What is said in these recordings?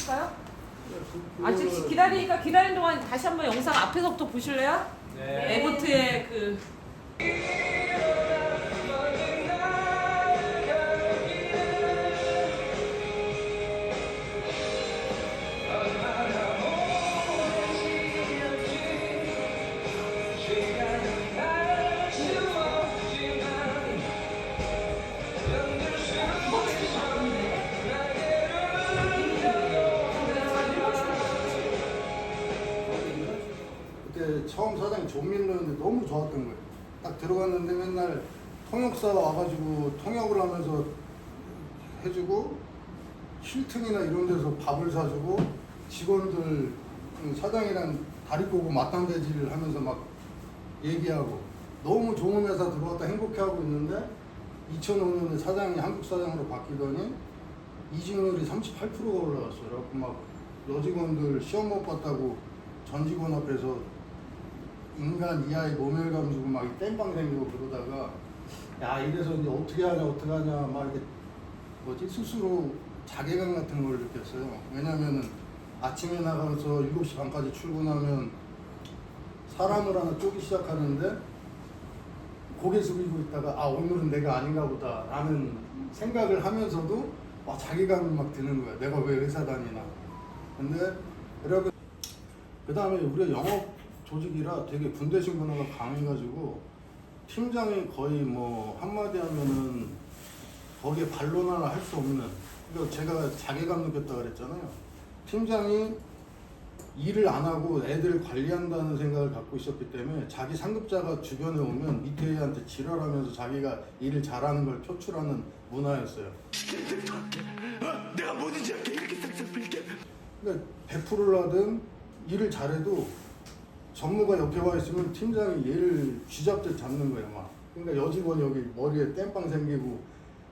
하실까요? 아직 기다리니까 기다리는 동안 다시 한번 영상 앞에서부터 보실래요? 네. 에보트의 그 그때 처음 사장이 존밀러였는데 너무 좋았던 거예요. 딱 들어갔는데 맨날 통역사 와가지고 통역을 하면서 해주고 힐튼이나 이런 데서 밥을 사주고 직원들 사장이랑 다리 꼬고 맞담배질 하면서 막 얘기하고 너무 좋은 회사 들어왔다 행복해하고 있는데 2005년에 사장이 한국 사장으로 바뀌더니 이직률이 38%가 올라갔어요. 그래갖고 막 여직원들 시험 못 봤다고 전 직원 앞에서 인간 이하의 모멸감 주고 막 땜빵 생기고 그러다가 야 이래서 이제 어떻게 하냐 막 이렇게 뭐지 스스로 자괴감 같은 걸 느꼈어요. 왜냐면은 아침에 나가서 7시 반까지 출근하면 사람을 하나 쪼기 시작하는데 고개 숙이고 있다가 아 오늘은 내가 아닌가 보다 라는 생각을 하면서도 와 자괴감이 막 드는 거야. 내가 왜 회사 다니나. 근데 그래갖고 그 다음에 우리가 영업 조직이라 되게 분대식 문화가 강해가지고 팀장이 거의 뭐 한마디 하면은 거기에 반론하나 할 수 없는, 그러니까 제가 자괴감 느꼈다 그랬잖아요. 팀장이 일을 안 하고 애들을 관리한다는 생각을 갖고 있었기 때문에 자기 상급자가 주변에 오면 밑에 애한테 지랄하면서 자기가 일을 잘하는 걸 표출하는 문화였어요. 내가 뭐든지 할게 이렇게 싹싹 빌게. 그러니까 100%를 하든 일을 잘해도 전무가 옆에 와 있으면 팀장이 얘를 쥐잡듯 잡는 거예요 막. 그러니까 여직원이 여기 머리에 땜빵 생기고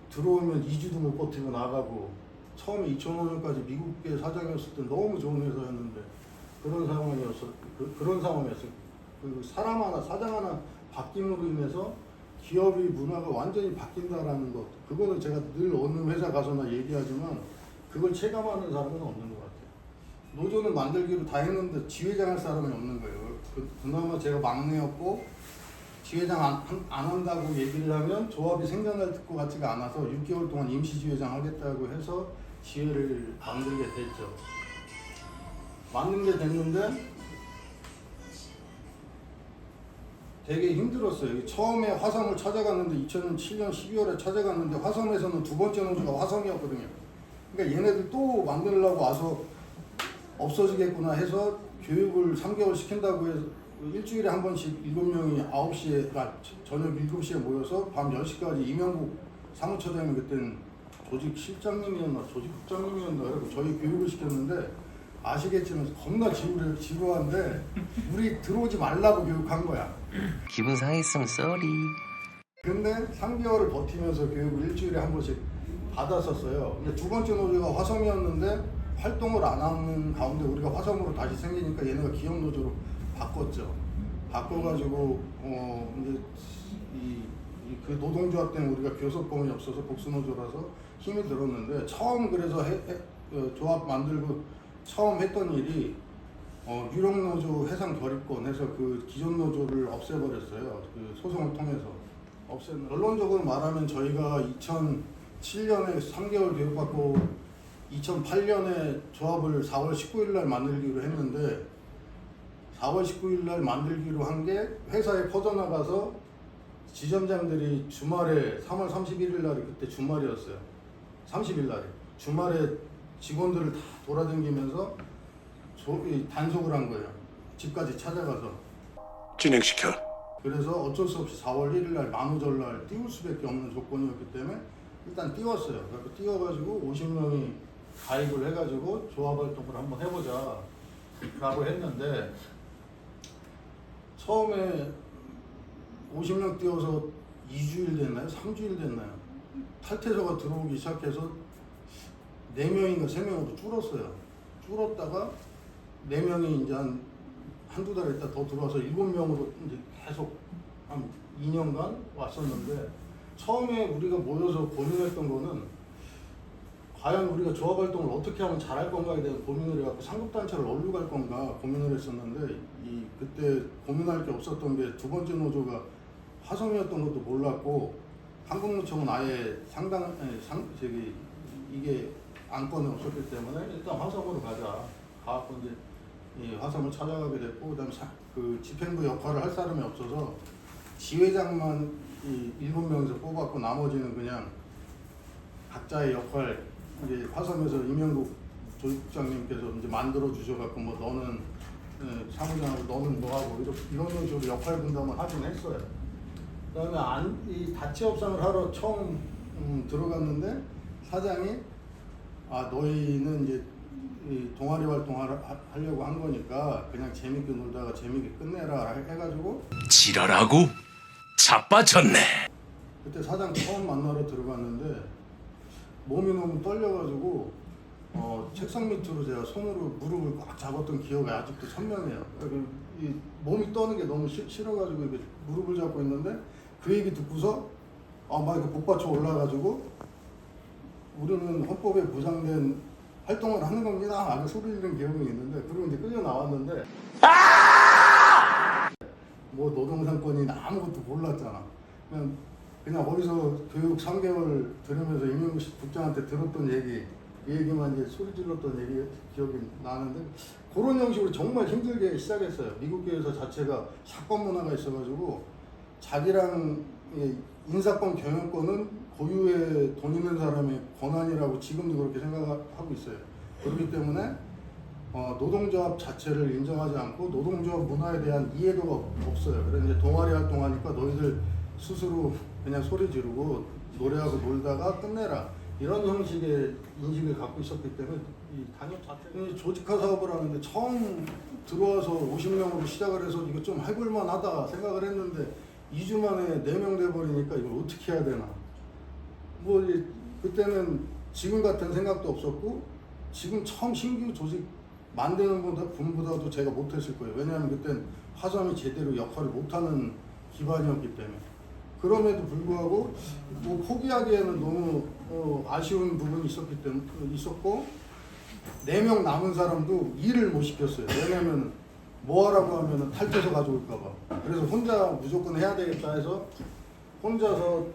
들어오면 2주도 못 버티고 나가고. 처음에 2005년까지 미국계 사장이었을 때 너무 좋은 회사였는데 그런 상황이었어요. 그 사람 하나 사장 하나 바뀜으로 인해서 기업의 문화가 완전히 바뀐다라는 것, 그거는 제가 늘 어느 회사 가서나 얘기하지만 그걸 체감하는 사람은 없는 것 같아요. 노조는 만들기로 다 했는데 지회장 할 사람이 없는 거예요. 그나마 제가 막내였고 지회장 안 한다고 얘기를 하면 조합이 생겨날 것 같지가 않아서 6개월 동안 임시 지회장 하겠다고 해서 지회를 만들게 됐죠. 만든 게 됐는데 되게 힘들었어요. 처음에 화성을 찾아갔는데 2007년 12월에 찾아갔는데 화성에서는 두 번째 노조가 화성이었거든요. 그러니까 얘네들 또 만들려고 와서 없어지겠구나 해서 교육을 3개월 시킨다고 해서 일주일에 한 번씩 7명이 9시에, 저녁 7시에 모여서 밤 10시까지 이명국 사무처장이 그때는 조직 실장님이었나 조직국장님이었나 그래서 저희 교육을 시켰는데 아시겠지만 겁나 지루한데 우리 들어오지 말라고 교육한 거야. 기분 상했으면 쏘리. 근데 3개월을 버티면서 교육을 일주일에 한 번씩 받았었어요. 근데 두 번째 노조가 화성이었는데 활동을 안 하는 가운데 우리가 화성으로 다시 생기니까 얘네가 기업 노조로 바꿨죠. 바꿔가지고 이제 그 노동조합 때문에 우리가 교섭범이 없어서 복수노조라서 힘이 들었는데 처음 그래서 조합 만들고 처음 했던 일이 유령노조 해상 결의권 해서 그 기존 노조를 없애버렸어요. 그 소송을 통해서 없애는. 결론적으로 말하면 저희가 2007년에 3개월 교육받고 2008년에 조합을 4월 19일 날 만들기로 했는데 4월 19일 날 만들기로 한 게 회사에 퍼져나가서 지점장들이 주말에 3월 31일 날이 그때 주말이었어요. 30일 날에 주말에 직원들을 다 돌아다니면서 단속을 한 거예요. 집까지 찾아가서 진행시켜. 그래서 어쩔 수 없이 4월 1일 날 만우절날 띄울 수밖에 없는 조건이었기 때문에 일단 띄웠어요. 그래서 띄워가지고 50명이 가입을 해가지고 조합 활동을 한번 해보자 라고 했는데 처음에 50명 띄워서 2주일 됐나요? 3주일 됐나요? 탈퇴서가 들어오기 시작해서 4명인가 3명으로 줄었어요. 줄었다가 4명이 이제 한두 달 있다 더 들어와서 7명으로 이제 계속 한 2년간 왔었는데 처음에 우리가 모여서 고민했던 거는 과연 우리가 조합 활동을 어떻게 하면 잘할 건가에 대한 고민을 해갖고 상급단체를 어디로 갈 건가 고민을 했었는데 그때 고민할 게 없었던 게 두 번째 노조가 화성이었던 것도 몰랐고 한국노총은 아예 이게 안건이 없었기 때문에 일단 화성으로 가자. 가갖고 이제 이 화성을 찾아가게 됐고 그다음에 그 집행부 역할을 할 사람이 없어서 지회장만 7명에서 뽑았고 나머지는 그냥 각자의 역할 이제 화성에서 이명국 조직국장님께서 이제 만들어 주셔갖고 뭐 너는 사무장하고 너는 뭐하고 이런 식으로 역할 분담을 하긴 했어요. 그다음에 이 다치 협상을 하러 처음 들어갔는데 사장이 너희는 이제 이 동아리 활동하려고 한 거니까 그냥 재밌게 놀다가 재밌게 끝내라 해가지고 지랄하고 자빠졌네. 그때 사장 처음 만나러 들어갔는데 몸이 너무 떨려가지고 책상 밑으로 제가 손으로 무릎을 꽉 잡았던 기억이 아직도 선명해요. 이 몸이 떠는 게 너무 싫어가지고 이렇게 무릎을 잡고 있는데 그 얘기 듣고서 막 이렇게 복받쳐 올라가지고 우리는 헌법에 보장된 활동을 하는 겁니다. 아주 소리 지르는 기억이 있는데 그리고 이제 끌려 나왔는데 뭐 노동상권이나 아무것도 몰랐잖아. 그냥 거기서 교육 3개월 들으면서 이명국 국장한테 들었던 얘기만 이제 소리 질렀던 기억이 나는데 그런 형식으로 정말 힘들게 시작했어요. 미국계에서 자체가 사건 문화가 있어가지고 자기랑 인사권 경영권은 고유의 돈 있는 사람의 권한이라고 지금도 그렇게 생각하고 있어요. 그렇기 때문에 노동조합 자체를 인정하지 않고 노동조합 문화에 대한 이해도가 없어요. 그래서 이제 동아리 활동하니까 너희들 스스로 그냥 소리 지르고 노래하고 놀다가 끝내라. 이런 형식의 인식을 갖고 있었기 때문에 이 단협 자체가 조직화 사업을 하는데 처음 들어와서 50명으로 시작을 해서 이거 좀 해볼만 하다 생각을 했는데 2주 만에 4명 돼버리니까 이걸 어떻게 해야 되나. 뭐 그때는 지금 같은 생각도 없었고 지금 처음 신규 조직 만드는 분보다도 제가 못했을 거예요. 왜냐하면 그땐 화성이 제대로 역할을 못하는 기반이었기 때문에. 그럼에도 불구하고 뭐 포기하기에는 너무 아쉬운 부분이 있었고 4명 남은 사람도 일을 못 시켰어요. 왜냐하면 뭐 하라고 하면 탈퇴서 가져올까 봐. 그래서 혼자 무조건 해야 되겠다 해서 혼자서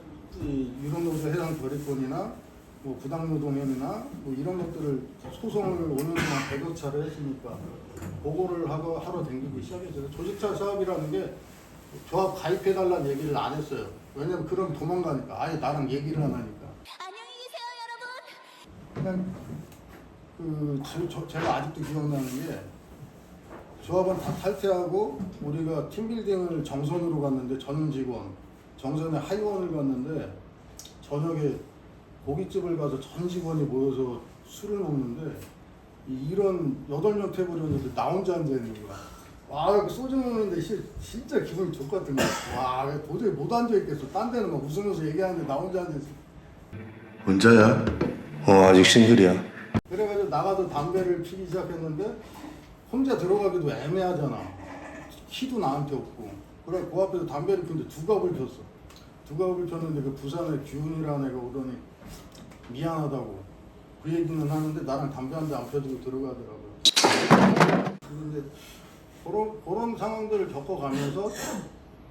이 유럽노조 해당 결의권이나 뭐 부당노동행위나 뭐 이런 것들을 소송을 5년 동안 100여 차례 했으니까 보고를 하러 댕기기 시작했어요. 조직차 사업이라는 게 조합 가입해달라는 얘기를 안 했어요. 왜냐면 그럼 도망가니까. 아예 나랑 얘기를 안 하니까. 안녕히 계세요, 여러분. 제가 아직도 기억나는 게 조합은 다 탈퇴하고 우리가 팀빌딩을 정선으로 갔는데 전임 직원, 정선의 하위원을 갔는데 저녁에 고깃집을 가서 전 직원이 모여서 술을 먹는데 이런 8명 테이블이었는데 나 혼자 앉아있는 거야. 와, 소주 먹는데 진짜 기분이 좋거든. 와, 도저히 못 앉아있겠어. 딴 데는 막 웃으면서 얘기하는데 나 혼자 앉아있어. 혼자야? 아직 싱글이야. 그래가지고 나가서 담배를 피기 시작했는데 혼자 들어가기도 애매하잖아. 키도 나한테 없고. 그래 그 앞에서 담배를 피는데 2갑을 폈어. 2갑을 폈는데 그 부산의 규훈이라는 애가 오더니 미안하다고 그 얘기는 하는데 나랑 담배 한 대 안 펴주고 들어가더라고요. 그런데 그런 상황들을 겪어가면서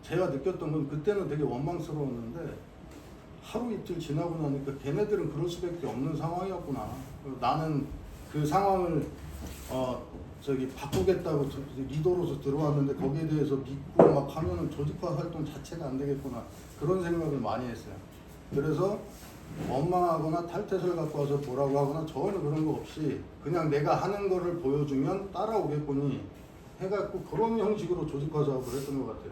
제가 느꼈던 건 그때는 되게 원망스러웠는데 하루 이틀 지나고 나니까 걔네들은 그럴 수밖에 없는 상황이었구나. 나는 그 상황을 바꾸겠다고 리더로서 들어왔는데 거기에 대해서 믿고 막 하면은 조직화 활동 자체가 안 되겠구나. 그런 생각을 많이 했어요. 그래서 원망하거나 탈퇴서를 갖고 와서 뭐라고 하거나 전혀 그런 거 없이 그냥 내가 하는 거를 보여주면 따라오겠거니 해갖고 그런 형식으로 조직화 사업을 했던 것 같아요.